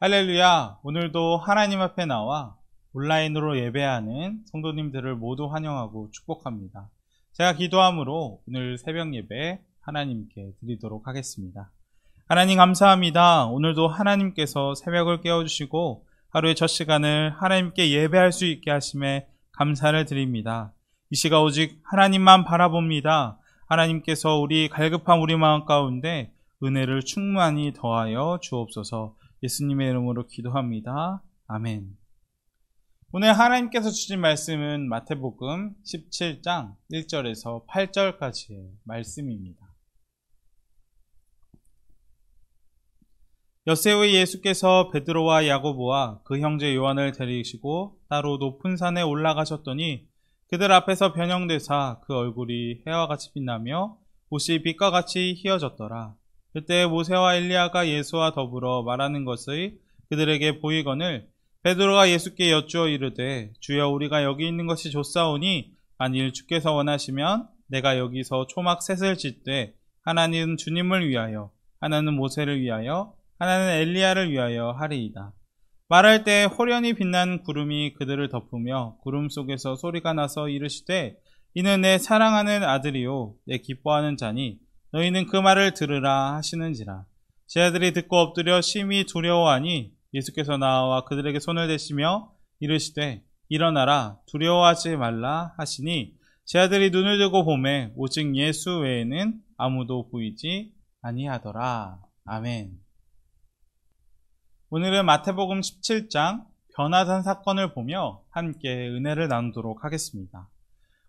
할렐루야! 오늘도 하나님 앞에 나와 온라인으로 예배하는 성도님들을 모두 환영하고 축복합니다. 제가 기도함으로 오늘 새벽 예배 하나님께 드리도록 하겠습니다. 하나님 감사합니다. 오늘도 하나님께서 새벽을 깨워주시고 하루의 첫 시간을 하나님께 예배할 수 있게 하심에 감사를 드립니다. 이 시간 오직 하나님만 바라봅니다. 하나님께서 우리 갈급한 우리 마음 가운데 은혜를 충만히 더하여 주옵소서. 예수님의 이름으로 기도합니다. 아멘. 오늘 하나님께서 주신 말씀은 마태복음 17장 1절에서 8절까지의 말씀입니다. 엿새후에 예수께서 베드로와 야고보와 그 형제 요한을 데리시고 따로 높은 산에 올라가셨더니 그들 앞에서 변형되사 그 얼굴이 해와 같이 빛나며 옷이 빛과 같이 희어졌더라. 그때 모세와 엘리야가 예수와 더불어 말하는 것의 그들에게 보이거늘 베드로가 예수께 여쭈어 이르되 주여 우리가 여기 있는 것이 좋사오니 만일 주께서 원하시면 내가 여기서 초막 셋을 짓되 하나는 주님을 위하여 하나는 모세를 위하여 하나는 엘리야를 위하여 하리이다. 말할 때 호련히 빛난 구름이 그들을 덮으며 구름 속에서 소리가 나서 이르시되 이는 내 사랑하는 아들이요 내 기뻐하는 자니 너희는 그 말을 들으라 하시는지라. 제 아들이 듣고 엎드려 심히 두려워하니 예수께서 나와 그들에게 손을 대시며 이르시되 일어나라 두려워하지 말라 하시니 제 아들이 눈을 들고 보매 오직 예수 외에는 아무도 보이지 아니하더라. 아멘. 오늘은 마태복음 17장 변화산 사건을 보며 함께 은혜를 나누도록 하겠습니다.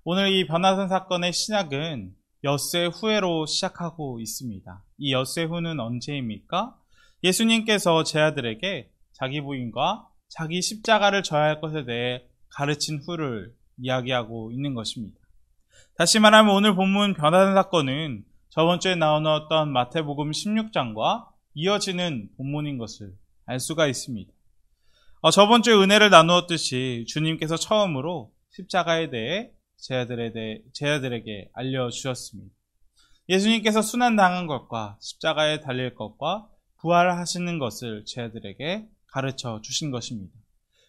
오늘 이 변화산 사건의 시작은 엿새 후회로 시작하고 있습니다. 이 엿새 후는 언제입니까? 예수님께서 제 아들에게 자기 부인과 자기 십자가를 져야 할 것에 대해 가르친 후를 이야기하고 있는 것입니다. 다시 말하면 오늘 본문 변화산 사건은 저번 주에 나누었던 마태복음 16장과 이어지는 본문인 것을 알 수가 있습니다. 저번 주에 은혜를 나누었듯이 주님께서 처음으로 십자가에 대해 제 아들에게 알려주셨습니다. 예수님께서 순환당한 것과 십자가에 달릴 것과 부활하시는 것을 제 아들에게 가르쳐 주신 것입니다.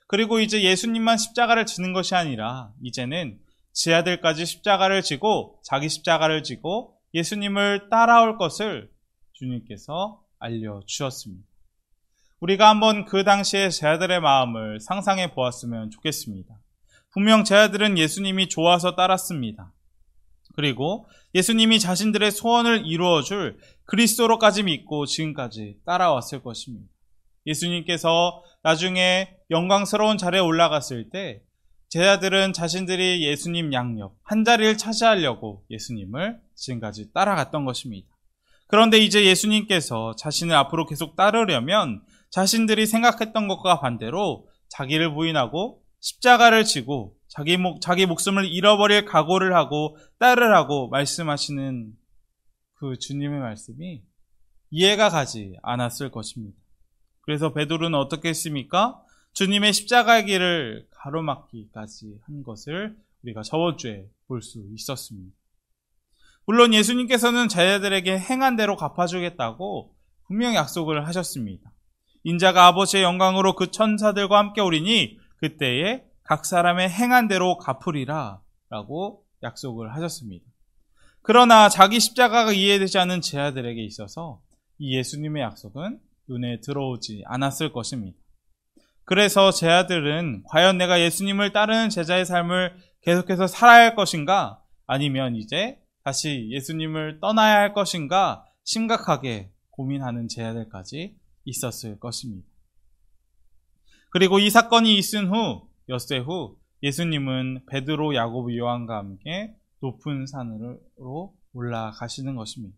그리고 이제 예수님만 십자가를 지는 것이 아니라 이제는 제 아들까지 십자가를 지고 자기 십자가를 지고 예수님을 따라올 것을 주님께서 알려주셨습니다. 우리가 한번 그 당시에 제 아들의 마음을 상상해 보았으면 좋겠습니다. 분명 제 아들은 예수님이 좋아서 따랐습니다. 그리고 예수님이 자신들의 소원을 이루어줄 그리스도로까지 믿고 지금까지 따라왔을 것입니다. 예수님께서 나중에 영광스러운 자리에 올라갔을 때 제 아들은 자신들이 예수님 양옆 한 자리를 차지하려고 예수님을 지금까지 따라갔던 것입니다. 그런데 이제 예수님께서 자신을 앞으로 계속 따르려면 자신들이 생각했던 것과 반대로 자기를 부인하고 십자가를 지고 자기 목숨을 잃어버릴 각오를 하고 따르라고 말씀하시는 그 주님의 말씀이 이해가 가지 않았을 것입니다. 그래서 베드로는 어떻게 했습니까? 주님의 십자가의 길을 가로막기까지 한 것을 우리가 저번 주에 볼 수 있었습니다. 물론 예수님께서는 자녀들에게 행한 대로 갚아주겠다고 분명히 약속을 하셨습니다. 인자가 아버지의 영광으로 그 천사들과 함께 오리니 그때에 각 사람의 행한 대로 갚으리라 라고 약속을 하셨습니다. 그러나 자기 십자가가 이해되지 않은 제 아들에게 있어서 이 예수님의 약속은 눈에 들어오지 않았을 것입니다. 그래서 제 아들은 과연 내가 예수님을 따르는 제자의 삶을 계속해서 살아야 할 것인가 아니면 이제 다시 예수님을 떠나야 할 것인가 심각하게 고민하는 제 아들까지 있었을 것입니다. 그리고 이 사건이 있은 후 엿새 후 예수님은 베드로, 야고보, 요한과 함께 높은 산으로 올라가시는 것입니다.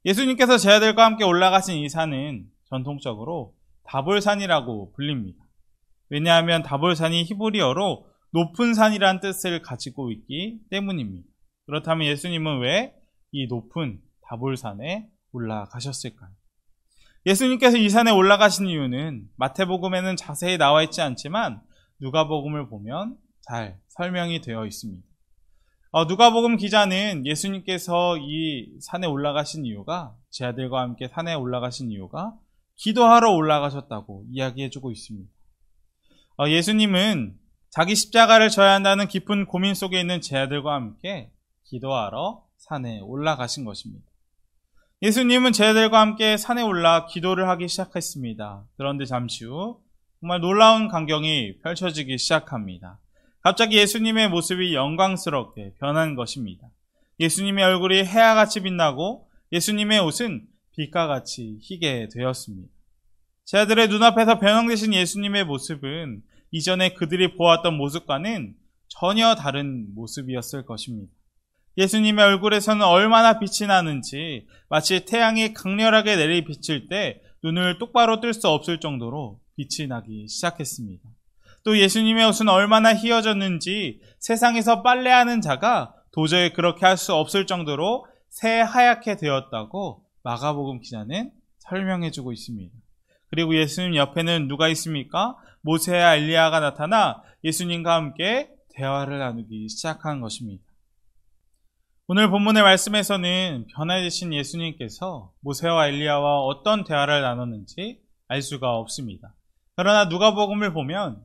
예수님께서 제 아들과 함께 올라가신 이 산은 전통적으로 다볼산이라고 불립니다. 왜냐하면 다볼산이 히브리어로 높은 산이란 뜻을 가지고 있기 때문입니다. 그렇다면 예수님은 왜 이 높은 다볼산에 올라가셨을까요? 예수님께서 이 산에 올라가신 이유는 마태복음에는 자세히 나와 있지 않지만 누가복음을 보면 잘 설명이 되어 있습니다. 누가복음 기자는 예수님께서 이 산에 올라가신 이유가 제 아들과 함께 산에 올라가신 이유가 기도하러 올라가셨다고 이야기해주고 있습니다. 예수님은 자기 십자가를 져야 한다는 깊은 고민 속에 있는 제 아들과 함께 기도하러 산에 올라가신 것입니다. 예수님은 제 아들과 함께 산에 올라 기도를 하기 시작했습니다. 그런데 잠시 후 정말 놀라운 광경이 펼쳐지기 시작합니다. 갑자기 예수님의 모습이 영광스럽게 변한 것입니다. 예수님의 얼굴이 해아같이 빛나고 예수님의 옷은 빛과 같이 희게 되었습니다. 제 아들의 눈앞에서 변형되신 예수님의 모습은 이전에 그들이 보았던 모습과는 전혀 다른 모습이었을 것입니다. 예수님의 얼굴에서는 얼마나 빛이 나는지 마치 태양이 강렬하게 내리비칠 때 눈을 똑바로 뜰 수 없을 정도로 빛이 나기 시작했습니다. 또 예수님의 옷은 얼마나 휘어졌는지 세상에서 빨래하는 자가 도저히 그렇게 할 수 없을 정도로 새하얗게 되었다고 마가복음 기자는 설명해주고 있습니다. 그리고 예수님 옆에는 누가 있습니까? 모세와 엘리야가 나타나 예수님과 함께 대화를 나누기 시작한 것입니다. 오늘 본문의 말씀에서는 변화되신 예수님께서 모세와 엘리야와 어떤 대화를 나눴는지 알 수가 없습니다. 그러나 누가복음을 보면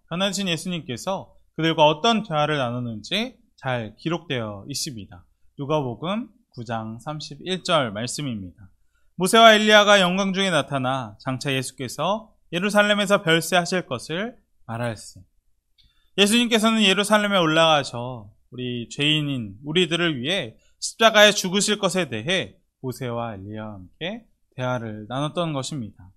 변화되신 예수님께서 그들과 어떤 대화를 나눴는지 잘 기록되어 있습니다. 누가복음 9장 31절 말씀입니다. 모세와 엘리야가 영광 중에 나타나 장차 예수께서 예루살렘에서 별세하실 것을 말하였으. 예수님께서는 예루살렘에 올라가셔 우리 죄인인 우리들을 위해 십자가에 죽으실 것에 대해 모세와 엘리야와 함께 대화를 나눴던 것입니다.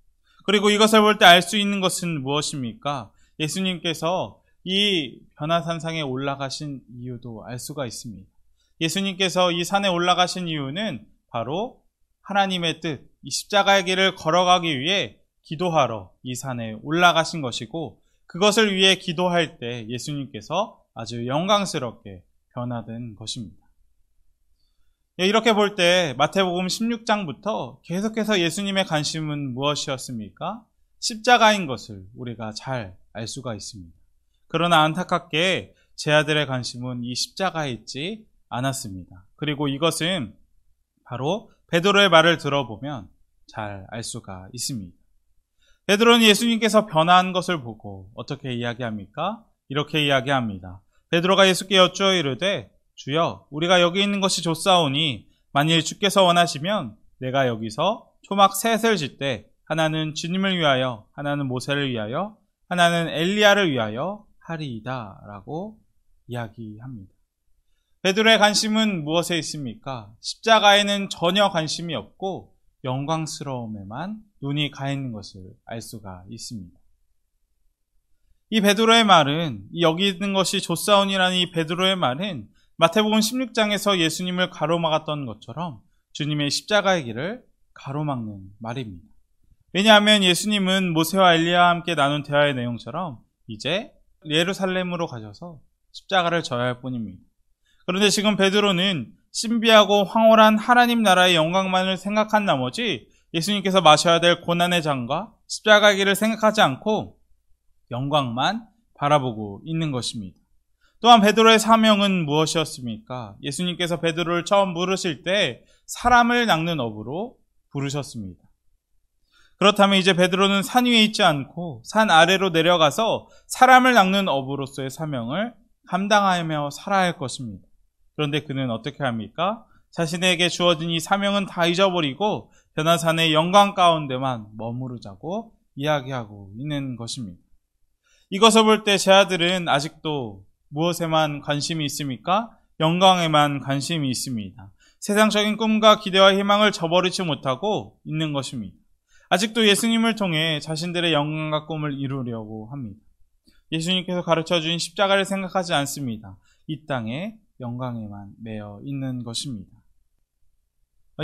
그리고 이것을 볼 때 알 수 있는 것은 무엇입니까? 예수님께서 이 변화산상에 올라가신 이유도 알 수가 있습니다. 예수님께서 이 산에 올라가신 이유는 바로 하나님의 뜻, 이 십자가의 길을 걸어가기 위해 기도하러 이 산에 올라가신 것이고 그것을 위해 기도할 때 예수님께서 아주 영광스럽게 변화된 것입니다. 이렇게 볼 때 마태복음 16장부터 계속해서 예수님의 관심은 무엇이었습니까? 십자가인 것을 우리가 잘 알 수가 있습니다. 그러나 안타깝게 제 아들의 관심은 이 십자가에 있지 않았습니다. 그리고 이것은 바로 베드로의 말을 들어보면 잘 알 수가 있습니다. 베드로는 예수님께서 변화한 것을 보고 어떻게 이야기합니까? 이렇게 이야기합니다. 베드로가 예수께 여쭈어 이르되 주여 우리가 여기 있는 것이 좋사오니 만일 주께서 원하시면 내가 여기서 초막 셋을 짓되 하나는 주님을 위하여 하나는 모세를 위하여 하나는 엘리야를 위하여 하리이다 라고 이야기합니다. 베드로의 관심은 무엇에 있습니까? 십자가에는 전혀 관심이 없고 영광스러움에만 눈이 가 있는 것을 알 수가 있습니다. 이 베드로의 말은 여기 있는 것이 좋사온이라는 이 베드로의 말은 마태복음 16장에서 예수님을 가로막았던 것처럼 주님의 십자가의 길을 가로막는 말입니다. 왜냐하면 예수님은 모세와 엘리야와 함께 나눈 대화의 내용처럼 이제 예루살렘으로 가셔서 십자가를 져야 할 뿐입니다. 그런데 지금 베드로는 신비하고 황홀한 하나님 나라의 영광만을 생각한 나머지 예수님께서 마셔야 될 고난의 잔과 십자가의 길을 생각하지 않고 영광만 바라보고 있는 것입니다. 또한 베드로의 사명은 무엇이었습니까? 예수님께서 베드로를 처음 부르실 때 사람을 낚는 업으로 부르셨습니다. 그렇다면 이제 베드로는 산 위에 있지 않고 산 아래로 내려가서 사람을 낚는 업으로서의 사명을 감당하며 살아야 할 것입니다. 그런데 그는 어떻게 합니까? 자신에게 주어진 이 사명은 다 잊어버리고 변화산의 영광 가운데만 머무르자고 이야기하고 있는 것입니다. 이것을 볼 때 제 아들은 아직도 무엇에만 관심이 있습니까? 영광에만 관심이 있습니다. 세상적인 꿈과 기대와 희망을 저버리지 못하고 있는 것입니다. 아직도 예수님을 통해 자신들의 영광과 꿈을 이루려고 합니다. 예수님께서 가르쳐준 십자가를 생각하지 않습니다. 이 땅의 영광에만 매여 있는 것입니다.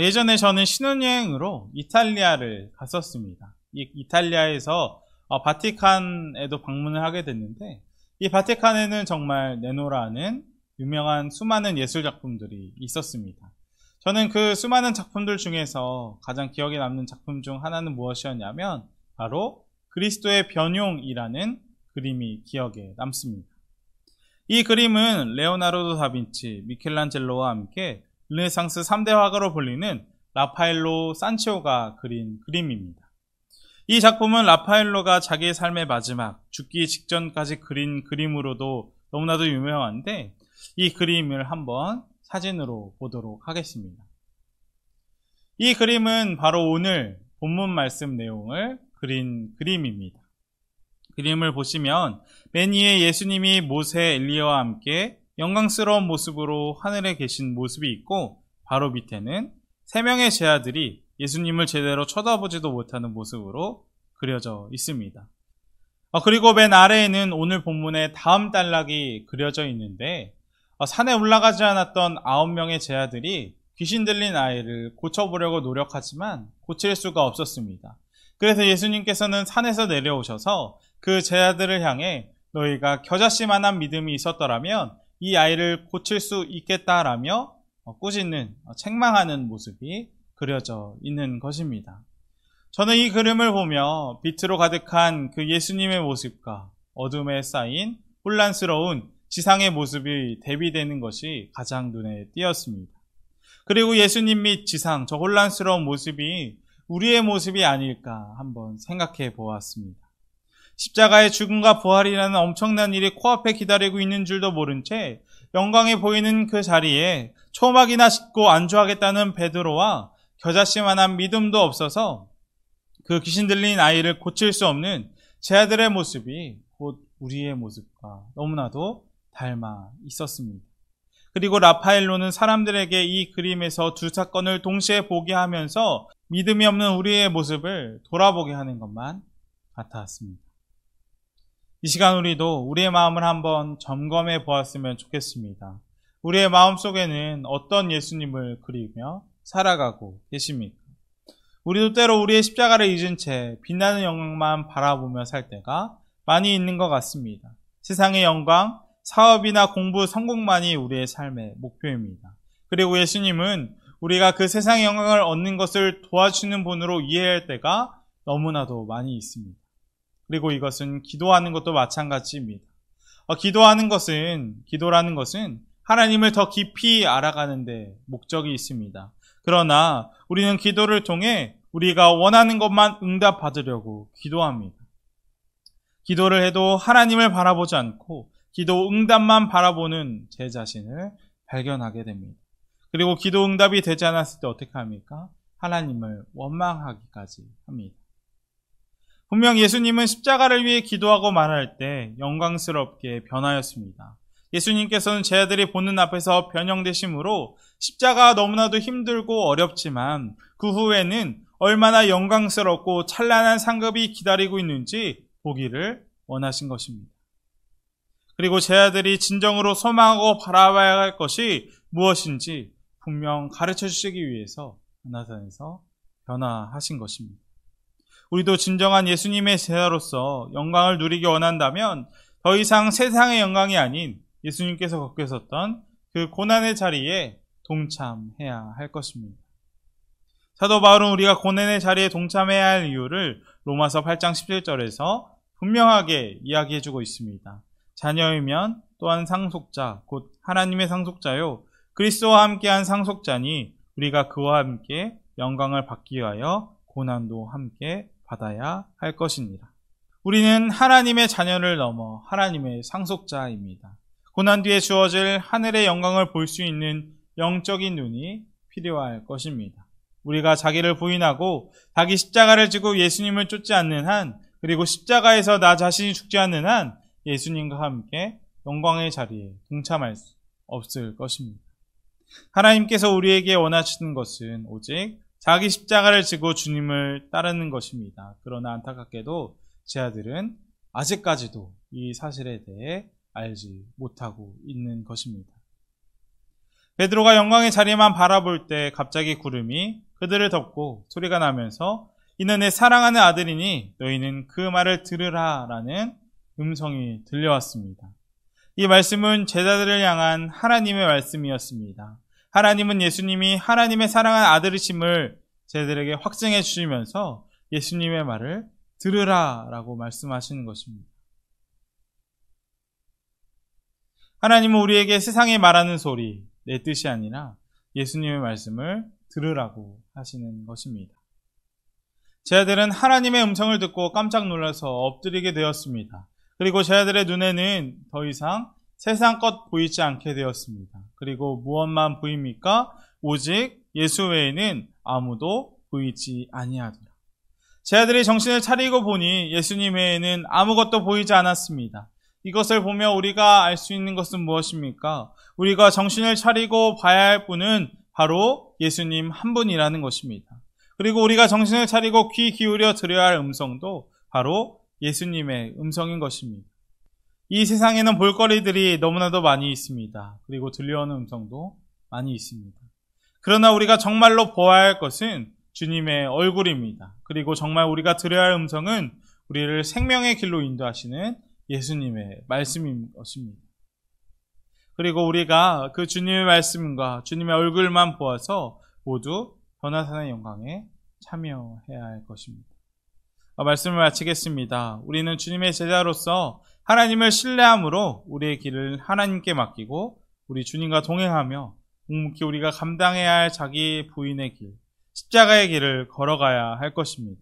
예전에 저는 신혼여행으로 이탈리아를 갔었습니다. 이탈리아에서 바티칸에도 방문을 하게 됐는데 이 바티칸에는 정말 네노라는 유명한 수많은 예술작품들이 있었습니다. 저는 그 수많은 작품들 중에서 가장 기억에 남는 작품 중 하나는 무엇이었냐면 바로 그리스도의 변용이라는 그림이 기억에 남습니다. 이 그림은 레오나르도 다빈치, 미켈란젤로와 함께 르네상스 3대 화가로 불리는 라파엘로 산치오가 그린 그림입니다. 이 작품은 라파엘로가 자기의 삶의 마지막, 죽기 직전까지 그린 그림으로도 너무나도 유명한데, 이 그림을 한번 사진으로 보도록 하겠습니다. 이 그림은 바로 오늘 본문 말씀 내용을 그린 그림입니다. 그림을 보시면 맨 위에 예수님이 모세, 엘리야와 함께 영광스러운 모습으로 하늘에 계신 모습이 있고, 바로 밑에는 3명의 제자들이 예수님을 제대로 쳐다보지도 못하는 모습으로 그려져 있습니다. 그리고 맨 아래에는 오늘 본문의 다음 단락이 그려져 있는데, 산에 올라가지 않았던 9명의 제자들이 귀신 들린 아이를 고쳐보려고 노력하지만 고칠 수가 없었습니다. 그래서 예수님께서는 산에서 내려오셔서 그 제자들을 향해 너희가 겨자씨만한 믿음이 있었더라면 이 아이를 고칠 수 있겠다라며 꾸짖는, 책망하는 모습이 그려져 있는 것입니다. 저는 이 그림을 보며 빛으로 가득한 그 예수님의 모습과 어둠에 쌓인 혼란스러운 지상의 모습이 대비되는 것이 가장 눈에 띄었습니다. 그리고 예수님 및 지상, 저 혼란스러운 모습이 우리의 모습이 아닐까 한번 생각해 보았습니다. 십자가의 죽음과 부활이라는 엄청난 일이 코앞에 기다리고 있는 줄도 모른 채 영광에 보이는 그 자리에 초막이나 싣고 안주하겠다는 베드로와 겨자씨만한 믿음도 없어서 그 귀신 들린 아이를 고칠 수 없는 제자들의 모습이 곧 우리의 모습과 너무나도 닮아 있었습니다. 그리고 라파엘로는 사람들에게 이 그림에서 두 사건을 동시에 보게 하면서 믿음이 없는 우리의 모습을 돌아보게 하는 것만 같았습니다. 이 시간 우리도 우리의 마음을 한번 점검해 보았으면 좋겠습니다. 우리의 마음 속에는 어떤 예수님을 그리며 살아가고 계십니까? 우리도 때로 우리의 십자가를 잊은 채 빛나는 영광만 바라보며 살 때가 많이 있는 것 같습니다. 세상의 영광, 사업이나 공부, 성공만이 우리의 삶의 목표입니다. 그리고 예수님은 우리가 그 세상의 영광을 얻는 것을 도와주는 분으로 이해할 때가 너무나도 많이 있습니다. 그리고 이것은 기도하는 것도 마찬가지입니다. 기도라는 것은 하나님을 더 깊이 알아가는 데 목적이 있습니다. 그러나 우리는 기도를 통해 우리가 원하는 것만 응답받으려고 기도합니다. 기도를 해도 하나님을 바라보지 않고 기도 응답만 바라보는 제 자신을 발견하게 됩니다. 그리고 기도 응답이 되지 않았을 때 어떻게 합니까? 하나님을 원망하기까지 합니다. 분명 예수님은 십자가를 위해 기도하고 말할 때 영광스럽게 변하였습니다. 예수님께서는 제자들이 보는 앞에서 변형되심으로 십자가가 너무나도 힘들고 어렵지만 그 후에는 얼마나 영광스럽고 찬란한 상급이 기다리고 있는지 보기를 원하신 것입니다. 그리고 제자들이 진정으로 소망하고 바라봐야 할 것이 무엇인지 분명 가르쳐 주시기 위해서 가나산에서 변화하신 것입니다. 우리도 진정한 예수님의 제자로서 영광을 누리기 원한다면 더 이상 세상의 영광이 아닌 예수님께서 겪으셨던 그 고난의 자리에 동참해야 할 것입니다. 사도 바울은 우리가 고난의 자리에 동참해야 할 이유를 로마서 8장 17절에서 분명하게 이야기해주고 있습니다. 자녀이면 또한 상속자, 곧 하나님의 상속자요 그리스도와 함께한 상속자니 우리가 그와 함께 영광을 받기 위하여 고난도 함께 받아야 할 것입니다. 우리는 하나님의 자녀를 넘어 하나님의 상속자입니다. 고난 뒤에 주어질 하늘의 영광을 볼 수 있는 영적인 눈이 필요할 것입니다. 우리가 자기를 부인하고 자기 십자가를 지고 예수님을 쫓지 않는 한, 그리고 십자가에서 나 자신이 죽지 않는 한 예수님과 함께 영광의 자리에 동참할 수 없을 것입니다. 하나님께서 우리에게 원하시는 것은 오직 자기 십자가를 지고 주님을 따르는 것입니다. 그러나 안타깝게도 제 아들은 아직까지도 이 사실에 대해 알지 못하고 있는 것입니다. 베드로가 영광의 자리만 바라볼 때 갑자기 구름이 그들을 덮고 소리가 나면서 이는 내 사랑하는 아들이니 너희는 그 말을 들으라 라는 음성이 들려왔습니다. 이 말씀은 제자들을 향한 하나님의 말씀이었습니다. 하나님은 예수님이 하나님의 사랑하는 아들이심을 제자들에게 확증해 주시면서 예수님의 말을 들으라 라고 말씀하시는 것입니다. 하나님은 우리에게 세상이 말하는 소리, 내 뜻이 아니라 예수님의 말씀을 들으라고 하시는 것입니다. 제 아들은 하나님의 음성을 듣고 깜짝 놀라서 엎드리게 되었습니다. 그리고 제 아들의 눈에는 더 이상 세상 것 보이지 않게 되었습니다. 그리고 무엇만 보입니까? 오직 예수 외에는 아무도 보이지 아니하더라. 제 아들이 정신을 차리고 보니 예수님 외에는 아무것도 보이지 않았습니다. 이것을 보며 우리가 알 수 있는 것은 무엇입니까? 우리가 정신을 차리고 봐야 할 분은 바로 예수님 한 분이라는 것입니다. 그리고 우리가 정신을 차리고 귀 기울여 들어야 할 음성도 바로 예수님의 음성인 것입니다. 이 세상에는 볼거리들이 너무나도 많이 있습니다. 그리고 들려오는 음성도 많이 있습니다. 그러나 우리가 정말로 보아야 할 것은 주님의 얼굴입니다. 그리고 정말 우리가 들어야 할 음성은 우리를 생명의 길로 인도하시는 예수님의 말씀인 것입니다. 그리고 우리가 그 주님의 말씀과 주님의 얼굴만 보아서 모두 변화산의 영광에 참여해야 할 것입니다. 말씀을 마치겠습니다. 우리는 주님의 제자로서 하나님을 신뢰함으로 우리의 길을 하나님께 맡기고 우리 주님과 동행하며 묵묵히 우리가 감당해야 할 자기 부인의 길, 십자가의 길을 걸어가야 할 것입니다.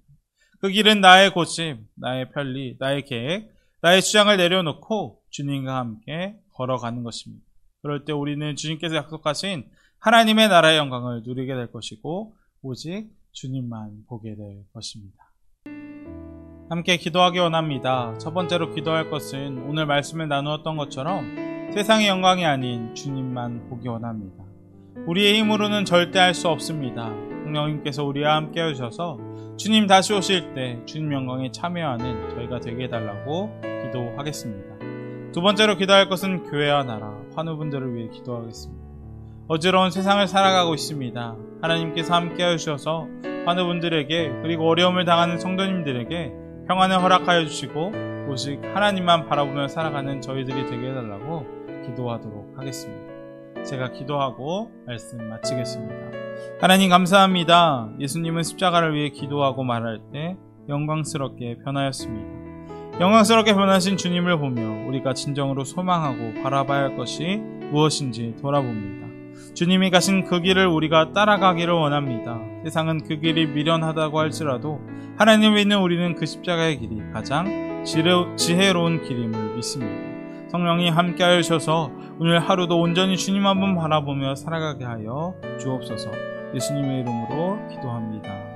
그 길은 나의 고집, 나의 편리, 나의 계획, 나의 주장을 내려놓고 주님과 함께 걸어가는 것입니다. 그럴 때 우리는 주님께서 약속하신 하나님의 나라의 영광을 누리게 될 것이고 오직 주님만 보게 될 것입니다. 함께 기도하기 원합니다. 첫 번째로 기도할 것은 오늘 말씀을 나누었던 것처럼 세상의 영광이 아닌 주님만 보기 원합니다. 우리의 힘으로는 절대 할 수 없습니다. 성령님께서 우리와 함께 해주셔서 주님 다시 오실 때 주님 영광에 참여하는 저희가 되게 해달라고 기도하겠습니다. 두 번째로 기도할 것은 교회와 나라, 환우분들을 위해 기도하겠습니다. 어지러운 세상을 살아가고 있습니다. 하나님께서 함께 해주셔서 환우분들에게 그리고 어려움을 당하는 성도님들에게 평안을 허락하여 주시고 오직 하나님만 바라보며 살아가는 저희들이 되게 해달라고 기도하도록 하겠습니다. 제가 기도하고 말씀 마치겠습니다. 하나님 감사합니다. 예수님은 십자가를 위해 기도하고 말할 때 영광스럽게 변하였습니다. 영광스럽게 변하신 주님을 보며 우리가 진정으로 소망하고 바라봐야 할 것이 무엇인지 돌아봅니다. 주님이 가신 그 길을 우리가 따라가기를 원합니다. 세상은 그 길이 미련하다고 할지라도 하나님을 믿는 우리는 그 십자가의 길이 가장 지혜로운 길임을 믿습니다. 성령이 함께하여 주셔서 오늘 하루도 온전히 주님 한 분 바라보며 살아가게 하여 주옵소서. 예수님의 이름으로 기도합니다.